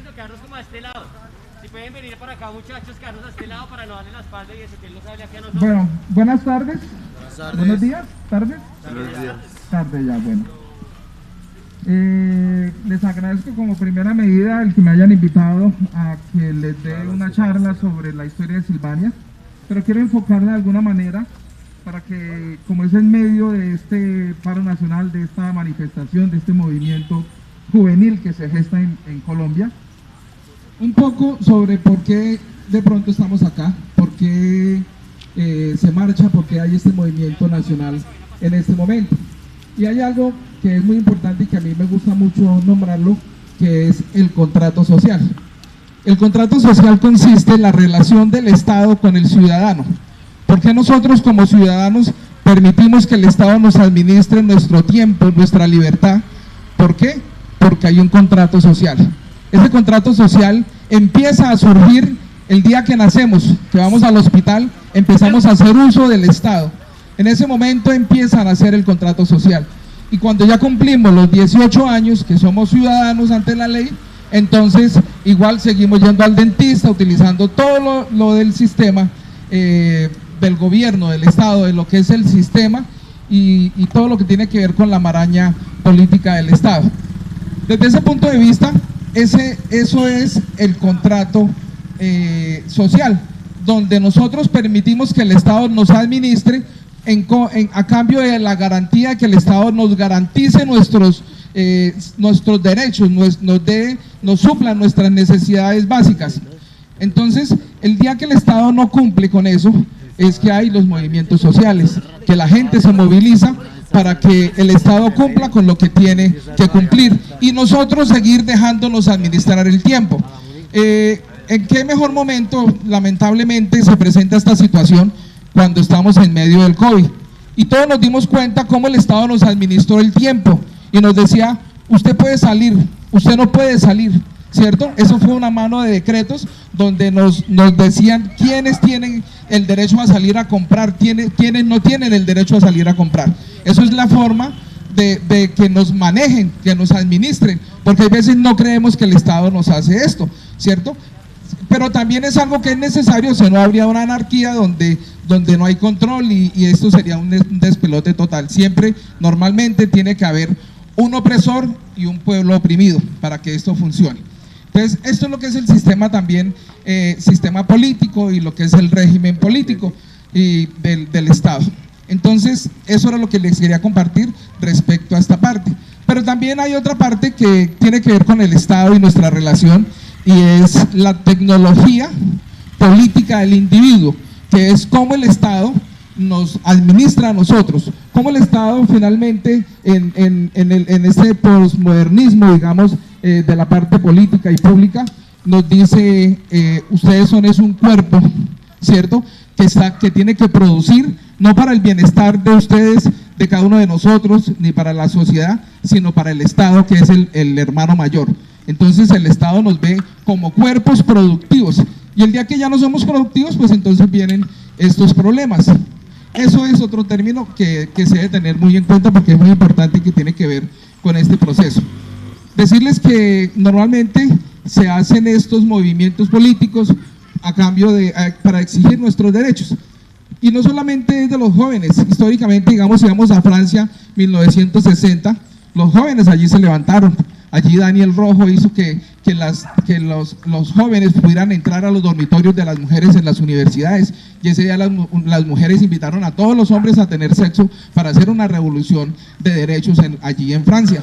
rápido, quedarnos como a este lado. Si pueden venir para acá, muchachos, quedarnos a este lado para no darle la espalda y eso, que él no sabe aquí a nosotros. Bueno, buenas tardes. Buenas tardes. Buenos días, tardes. Buenos días. Tarde ya, bueno. Les agradezco como primera medida el que me hayan invitado a que les dé una charla sobre la historia de Silvania, pero quiero enfocarla de alguna manera para que, como es en medio de este paro nacional, de esta manifestación, de este movimiento juvenil que se gesta en Colombia, un poco sobre por qué de pronto estamos acá, por qué se marcha, por qué hay este movimiento nacional en este momento. Y hay algo que es muy importante y que a mí me gusta mucho nombrarlo, que es el contrato social. El contrato social consiste en la relación del Estado con el ciudadano. ¿Por qué nosotros como ciudadanos permitimos que el Estado nos administre nuestro tiempo, nuestra libertad? ¿Por qué? Porque hay un contrato social. Ese contrato social empieza a surgir el día que nacemos, que vamos al hospital, empezamos a hacer uso del Estado. En ese momento empiezan a hacer el contrato social. Y cuando ya cumplimos los 18 años, que somos ciudadanos ante la ley, entonces igual seguimos yendo al dentista, utilizando todo lo del sistema del gobierno, del Estado, de lo que es el sistema y todo lo que tiene que ver con la maraña política del Estado. Desde ese punto de vista, eso es el contrato social, donde nosotros permitimos que el Estado nos administre a cambio de la garantía de que el Estado nos garantice nuestros derechos, nos supla nuestras necesidades básicas. Entonces, el día que el Estado no cumple con eso, es que hay los movimientos sociales, que la gente se moviliza para que el Estado cumpla con lo que tiene que cumplir y nosotros seguir dejándonos administrar el tiempo. ¿En qué mejor momento, lamentablemente, se presenta esta situación? Cuando estamos en medio del COVID. Y todos nos dimos cuenta cómo el Estado nos administró el tiempo y nos decía, usted puede salir, usted no puede salir, ¿cierto? Eso fue una mano de decretos donde nos decían quiénes tienen el derecho a salir a comprar, quiénes no tienen el derecho a salir a comprar. Eso es la forma de que nos manejen, que nos administren, porque a veces no creemos que el Estado nos hace esto, ¿cierto? Pero también es algo que es necesario, si no habría una anarquía donde no hay control y esto sería un despelote total. Siempre, normalmente, tiene que haber un opresor y un pueblo oprimido para que esto funcione. Entonces, esto es lo que es el sistema también, sistema político y lo que es el régimen político y del Estado. Entonces, eso era lo que les quería compartir respecto a esta parte. Pero también hay otra parte que tiene que ver con el Estado y nuestra relación, y es la tecnología política del individuo, que es cómo el Estado nos administra a nosotros, cómo el Estado finalmente en este posmodernismo, digamos, de la parte política y pública, nos dice, ustedes son un cuerpo, ¿cierto?, que tiene que producir, no para el bienestar de ustedes, de cada uno de nosotros, ni para la sociedad, sino para el Estado, que es el hermano mayor. Entonces el Estado nos ve como cuerpos productivos y el día que ya no somos productivos, pues entonces vienen estos problemas. Eso es otro término que se debe tener muy en cuenta porque es muy importante y que tiene que ver con este proceso. Decirles que normalmente se hacen estos movimientos políticos a cambio para exigir nuestros derechos. Y no solamente es de los jóvenes, históricamente, digamos, si vamos a Francia, 1960, los jóvenes allí se levantaron. Allí Daniel Rojo hizo que los jóvenes pudieran entrar a los dormitorios de las mujeres en las universidades, y ese día las mujeres invitaron a todos los hombres a tener sexo para hacer una revolución de derechos allí en Francia.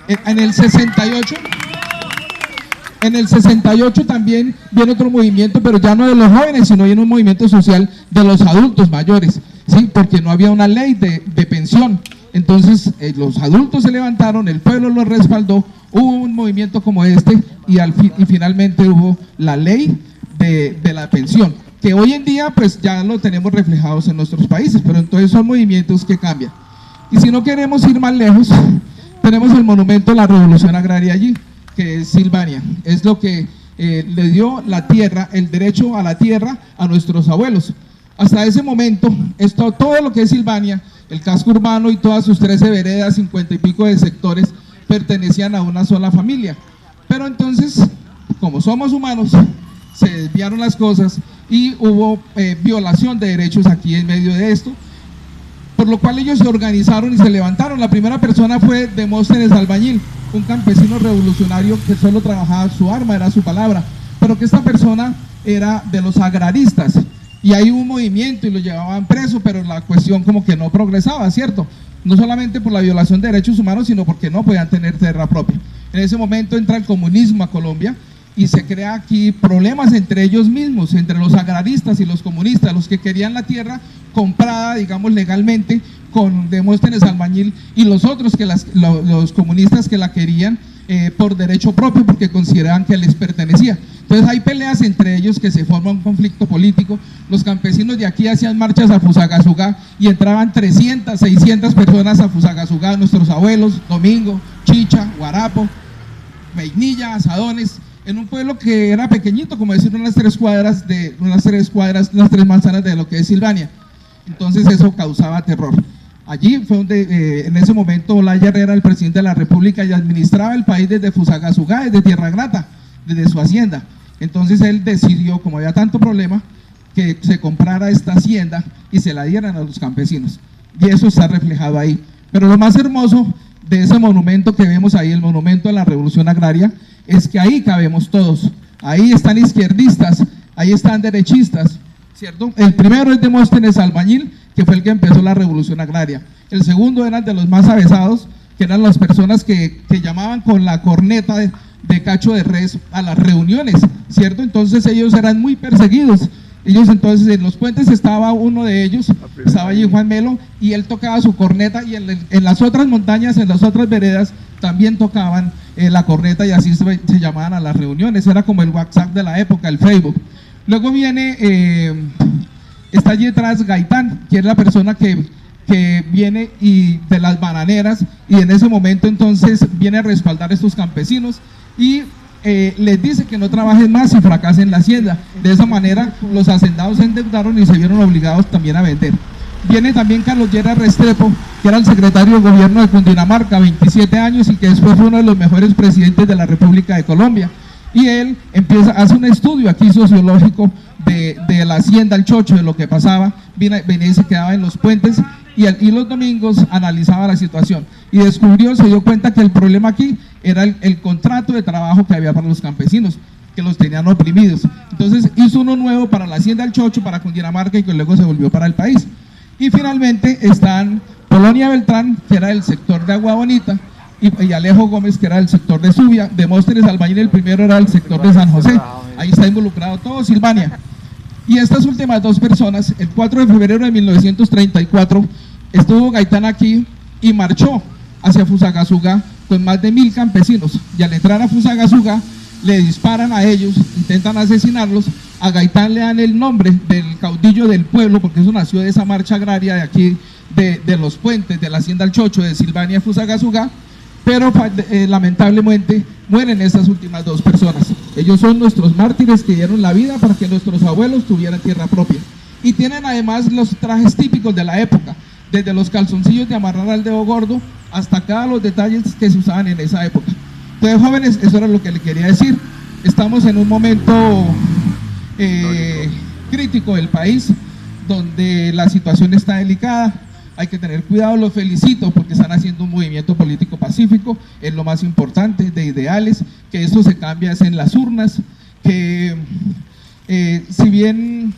En el 68 también viene otro movimiento, pero ya no de los jóvenes, sino viene un movimiento social de los adultos mayores, ¿sí? Porque no había una ley de pensión. Entonces los adultos se levantaron, el pueblo los respaldó, hubo un movimiento como este y finalmente hubo la ley de la pensión, que hoy en día pues ya lo tenemos reflejados en nuestros países, pero entonces son movimientos que cambian. Y si no queremos ir más lejos, tenemos el monumento a la revolución agraria allí, que es Silvania, es lo que le dio la tierra, el derecho a la tierra a nuestros abuelos. Hasta ese momento, todo lo que es Silvania, el casco urbano y todas sus 13 veredas, 50 y pico de sectores, pertenecían a una sola familia. Pero entonces, como somos humanos, se desviaron las cosas y hubo violación de derechos aquí en medio de esto, por lo cual ellos se organizaron y se levantaron. La primera persona fue Demóstenes Albañil, un campesino revolucionario que solo trabajaba su arma, era su palabra, pero que esta persona era de los agraristas, y ahí hubo un movimiento y lo llevaban preso, pero la cuestión como que no progresaba, ¿cierto? No solamente por la violación de derechos humanos, sino porque no podían tener tierra propia. En ese momento entra el comunismo a Colombia y se crea aquí problemas entre ellos mismos, entre los agraristas y los comunistas, los que querían la tierra comprada, digamos, legalmente con Demóstenes Albañil, y los otros, que los comunistas que la querían por derecho propio, porque consideraban que les pertenecía. Entonces hay peleas entre ellos, que se forma un conflicto político. Los campesinos de aquí hacían marchas a Fusagasugá y entraban 300, 600 personas a Fusagasugá, nuestros abuelos, Domingo, Chicha, Guarapo, Vainilla, Asadones, en un pueblo que era pequeñito, como decir unas tres manzanas de lo que es Silvania. Entonces eso causaba terror. Allí fue donde en ese momento Olaya Herrera, el presidente de la República, y administraba el país desde Fusagasugá, desde Tierra Grata, desde su hacienda. Entonces él decidió, como había tanto problema, que se comprara esta hacienda y se la dieran a los campesinos, y eso está reflejado ahí. Pero lo más hermoso de ese monumento que vemos ahí, el monumento a la Revolución Agraria, es que ahí cabemos todos. Ahí están izquierdistas, ahí están derechistas, ¿cierto? El primero es Demóstenes Albañil, que fue el que empezó la Revolución Agraria. El segundo eran de los más avesados, que eran las personas que llamaban con la corneta de cacho de res a las reuniones, ¿cierto? Entonces ellos eran muy perseguidos. Ellos entonces, en los puentes estaba uno de ellos, estaba allí Juan Melo, y él tocaba su corneta, y en las otras montañas, en las otras veredas, también tocaban la corneta, y así se llamaban a las reuniones. Era como el WhatsApp de la época, el Facebook. Luego viene, está allí detrás Gaitán, que es la persona que viene y de las bananeras, y en ese momento entonces viene a respaldar a estos campesinos, y les dice que no trabajen más y fracasen la hacienda. De esa manera los hacendados se endeudaron y se vieron obligados también a vender. Viene también Carlos Lleras Restrepo, que era el secretario de gobierno de Cundinamarca, 27 años, y que después fue uno de los mejores presidentes de la República de Colombia. Y él hace un estudio aquí sociológico de la hacienda El Chocho, de lo que pasaba. Venía y se quedaba en los puentes, y los domingos analizaba la situación, y se dio cuenta que el problema aquí era el contrato de trabajo que había para los campesinos, que los tenían oprimidos. Entonces hizo uno nuevo para la hacienda El Chocho, para Cundinamarca, y que luego se volvió para el país. Y finalmente están Polonia Beltrán, que era del sector de Agua Bonita, y Alejo Gómez, que era del sector de Subia. Demóstenes Albañil, el primero, era del sector de San José. Ahí está involucrado todo Silvania. Y estas últimas dos personas, el 4 de febrero de 1934, estuvo Gaitán aquí y marchó hacia Fusagasugá con más de 1000 campesinos, y al entrar a Fusagasugá le disparan a ellos, intentan asesinarlos. A Gaitán le dan el nombre del caudillo del pueblo, porque eso nació de esa marcha agraria de aquí, de los puentes, de la hacienda El Chocho, de Silvania a Fusagasugá, pero lamentablemente mueren estas últimas dos personas. Ellos son nuestros mártires que dieron la vida para que nuestros abuelos tuvieran tierra propia, y tienen además los trajes típicos de la época, desde los calzoncillos de amarrar al dedo gordo hasta cada los detalles que se usaban en esa época. Entonces, jóvenes, eso era lo que le quería decir. Estamos en un momento crítico del país, donde la situación está delicada. Hay que tener cuidado. Los felicito porque están haciendo un movimiento político pacífico, es lo más importante, de ideales, que esto se cambia es en las urnas, que si bien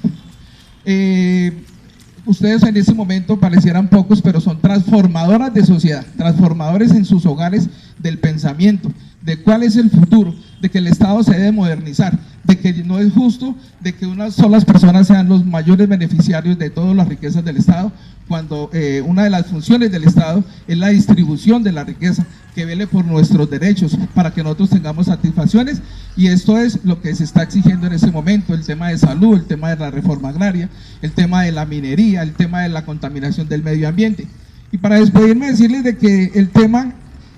ustedes en ese momento parecieran pocos, pero son transformadoras de sociedad, transformadores en sus hogares del pensamiento, de cuál es el futuro, de que el Estado se debe modernizar, de que no es justo de que unas solas personas sean los mayores beneficiarios de todas las riquezas del Estado, cuando una de las funciones del Estado es la distribución de la riqueza, que vele por nuestros derechos, para que nosotros tengamos satisfacciones. Y esto es lo que se está exigiendo en este momento: el tema de salud, el tema de la reforma agraria, el tema de la minería, el tema de la contaminación del medio ambiente. Y para despedirme, decirles de que el tema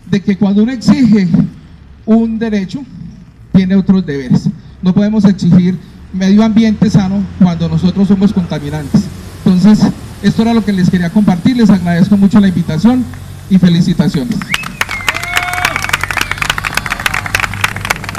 de que cuando uno exige un derecho, tiene otros deberes. No podemos exigir medio ambiente sano cuando nosotros somos contaminantes. Entonces, esto era lo que les quería compartir. Les agradezco mucho la invitación y felicitaciones.